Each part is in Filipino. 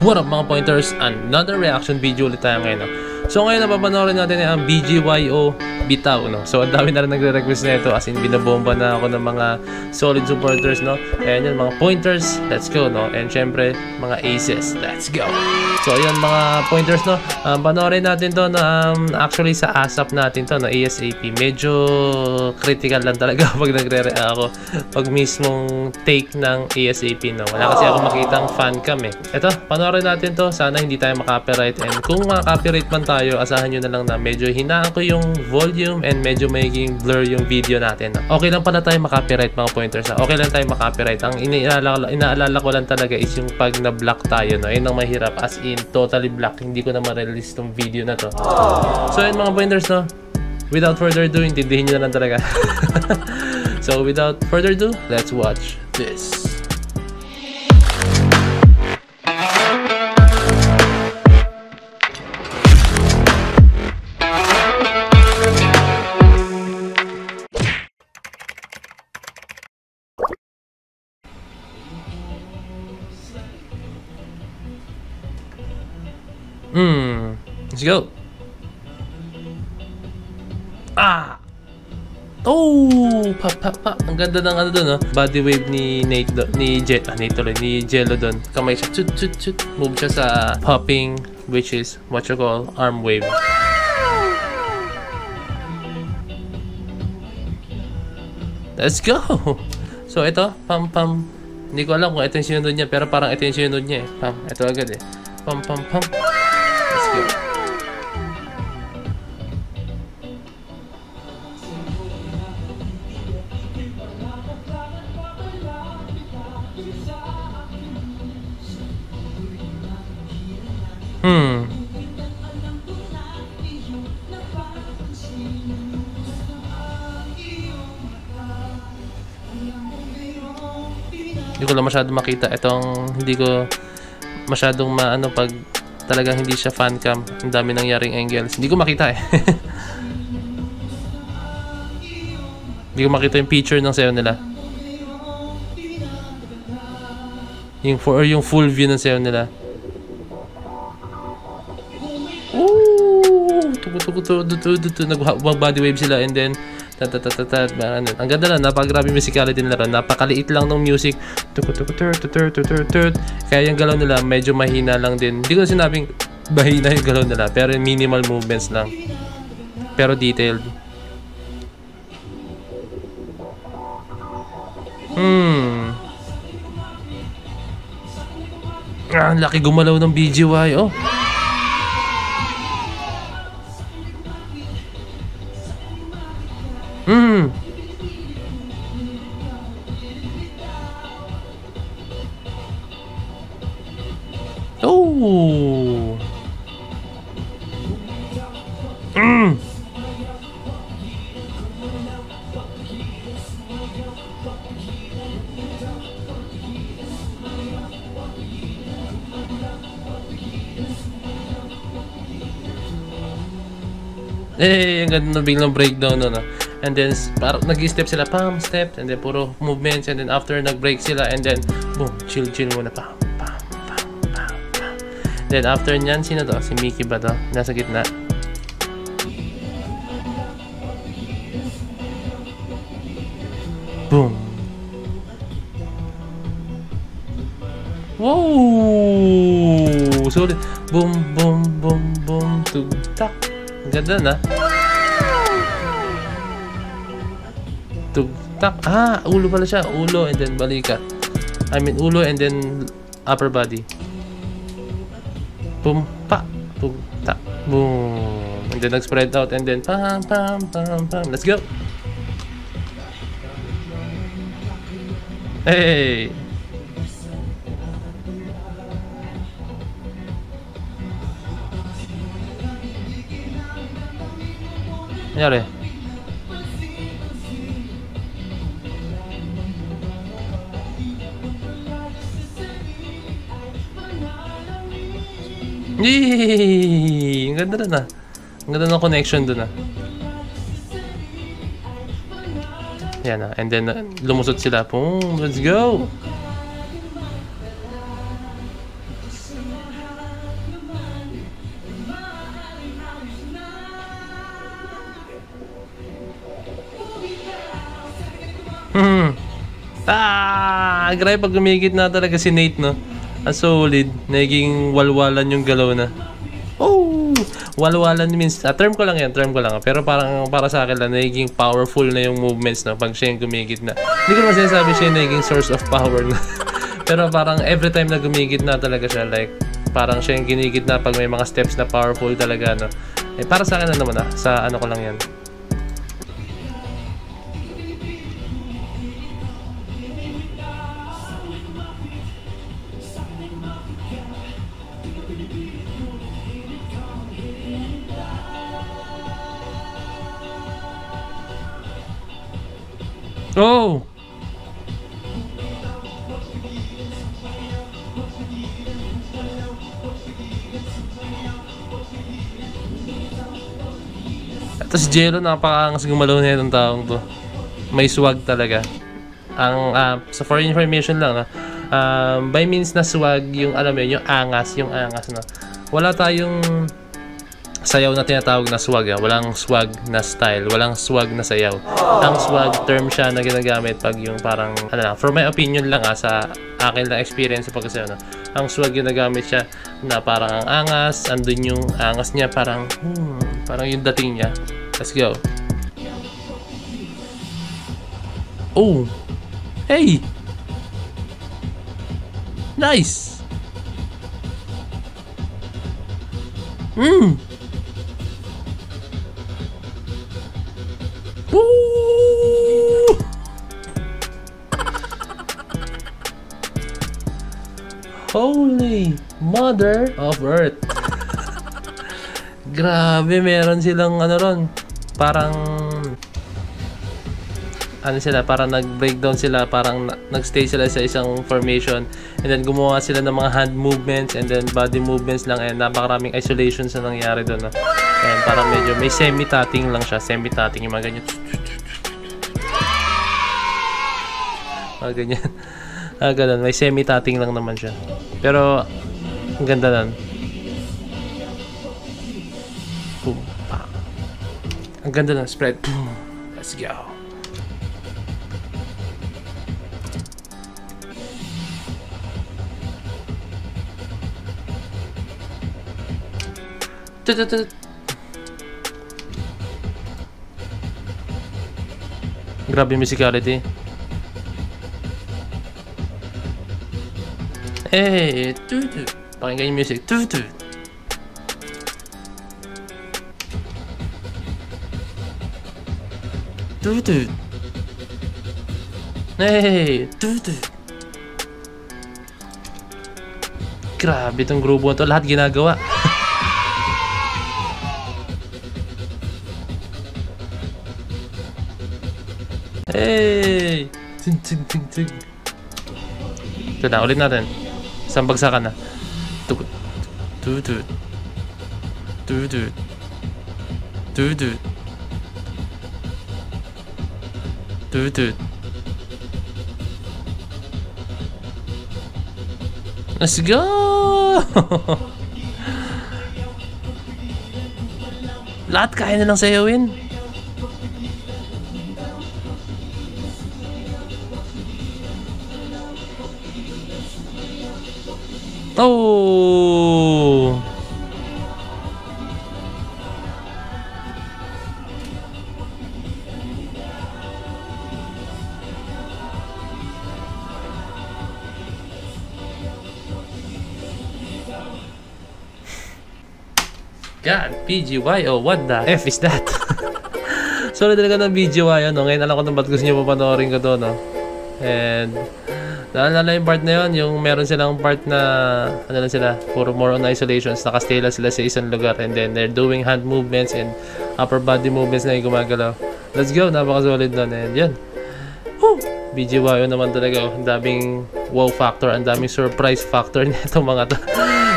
What up mga pointers? Another reaction video ulit tayo ngayon. So ngayon napapanoorin natin ang BGYO Bitaw, no? So ang dami na rin nagre-request na ito, as in binabomba na ako ng mga solid supporters, no? Ayan yun, mga pointers, let's go, no? And syempre, mga aces, let's go! So ayan mga pointers, no? Panoorin natin to na actually sa ASAP natin to, no? ASAP, medyo critical lang talaga pag nagre-react ako pag mismong take ng ASAP, no? Wala kasi ako makitang fan cam, eh. Ito, panoorin natin to, sana hindi tayo makapiright, and kung makapiright man tayo, asahan nyo na lang na medyo hinaan ko yung volume and medyo magiging blur yung video natin. Okay lang pala tayo makapiright mga pointers. Okay lang tayo makapiright. Ang inaalala ko lang talaga is yung pag na-block tayo, no? Yun ang mahirap, as in totally block. Hindi ko na ma-release tong video na to. So yun mga pointers, no? Without further ado, intindihin nyo na lang talaga. So without further ado, let's watch this. Let's go. Oh, ang ganda ng ano doon, no? Body wave ni Nate, ni Jello doon. Kamay siya, chut. Move siya sa popping, which is what you call arm wave. Let's go. So ito, pam. Hindi ko alam kung ito yung sinunod niya, pero parang ito yung sinunod niya, eh. Pam, ito agad, eh. Pam. Let's go. Hindi ko lang masyadong makita itong, hindi ko masyadong maano pag talagang hindi siya fan cam. Ang dami nangyaring angles. Hindi ko makita, eh. Hindi ko makita yung picture ng sayo nila. Yung full view ng sayo nila. Nag-body wave sila, and then ang ganda lang, napakagrabe musicality nila. Napakaliit lang ng music. Kaya yung galaw nila medyo mahina lang din. Hindi ko sinabing mahina yung galaw nila, pero minimal movements lang, pero detailed. Ang laki gumalaw ng BGY, oh. Oh. Ang ganda na biglang breakdown, no? And then parang nag-step sila, pam, step, and then puro movements, and then after nag-break sila, and then boom, chill muna, pam. Then after nyan, sino to? Si Mickey ba to? Nasa gitna. Boom. Wow! Solid. Boom. Tugtak. Ang ganda na. Tugtak. Ulo pala siya. Ulo and then balikat. I mean, ulo and then upper body. Boom, tugtak, boom. And then nag-spread out, and then pam. Let's go. Hey. Nangyari? Yee! Ang ganda na. Ang ganda ng connection doon, Yan na. And then, lumusot sila. Boom! Let's go! Grabe pag gumigit na talaga si Nate, no? Ang solid. Naging walwalan yung galaw na. Oh! Walwalan means, term ko lang yan, term ko lang. Pero parang para sa akin lang, naging powerful na yung movements, no? Pag siya yung gumigit na. Hindi ko naman sinasabi siya yung naging source of power, no? Pero parang every time na gumigit na talaga siya, like, parang siya yung ginigit na pag may mga steps na powerful talaga, no? Eh, para sa akin na naman, sa ano ko lang yan. Oh! Tapos Jello, napakaangas gumalaw na itong taong to. May swag talaga. Ang, so for information lang, by means na swag, yung alam mo yun, yung angas, no? Wala tayong sayaw na tinatawag na swag, walang swag na style, walang swag na sayaw. Ang swag term siya na ginagamit pag yung parang, ano lang, for my opinion lang sa akin lang experience sa pagkasayaw, no? Ang swag ginagamit siya na parang ang angas, andun yung angas niya, parang yung dating niya. Let's go. Oh! Hey! Nice! Woo! Holy Mother of Earth. Grabe, meron silang ano ron. Parang ano sila, parang nag-breakdown sila, parang nag-stay sila sa isang formation and then gumawa sila ng mga hand movements and then body movements lang and napakaraming isolations na nangyari doon, no? And parang medyo may semi-tatting lang siya, semi-tatting yung mga ganyan. Ganyan. Ganun, may semi-tatting lang naman siya. Pero ang ganda nun. Ang ganda ng spread. Let's go. Grabe yung musicality. Hey, pakinggan yung music. Hey, grabe itong grupo na to, lahat ginagawa. Hey, ting. Ito na, ulit natin. Isang bagsakan na. Let's go! Lahat kaya na lang sayawin. Oh! God, PGYO, what the F is that? Sorry talaga ng BGYO, no? Ngayon alam ko na ba't gusto nyo papanoorin ko to, no? And naalala yung part na yun, yung meron silang part na ano lang sila, puro more on isolations, nakastay lang sila sa isang lugar and then they're doing hand movements and upper body movements na yung gumagalaw. Let's go, napaka-solid nun. And yun, BGYO naman talaga, ang daming wow factor, ang daming surprise factor nito mga to.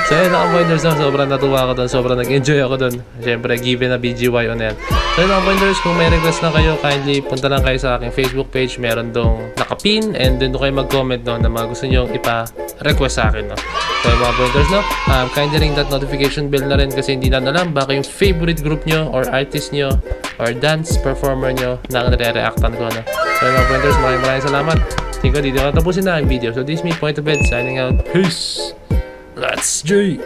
So yun, naka-pointers na, sobrang natuwa ako doon, sobrang nag-enjoy ako doon. Siyempre, given na BGYO na yan. So yun, naka-pointers, kung may request na kayo, kindly punta lang kayo sa aking Facebook page, meron dong nakapin, and doon kayo mag-comment, no, na mga gusto nyo ipa-request sa akin, no. So yun, mga pointers, no, kindly ring that notification bell na rin kasi hindi na alam baka yung favorite group nyo, or artist nyo, or dance performer nyo na nare-reactan ko, no. So yun, mga pointers, maraming salamat. tingin ko dito tapusin na ang video. So this is me, Point of Ed, signing out. Peace! Let's G!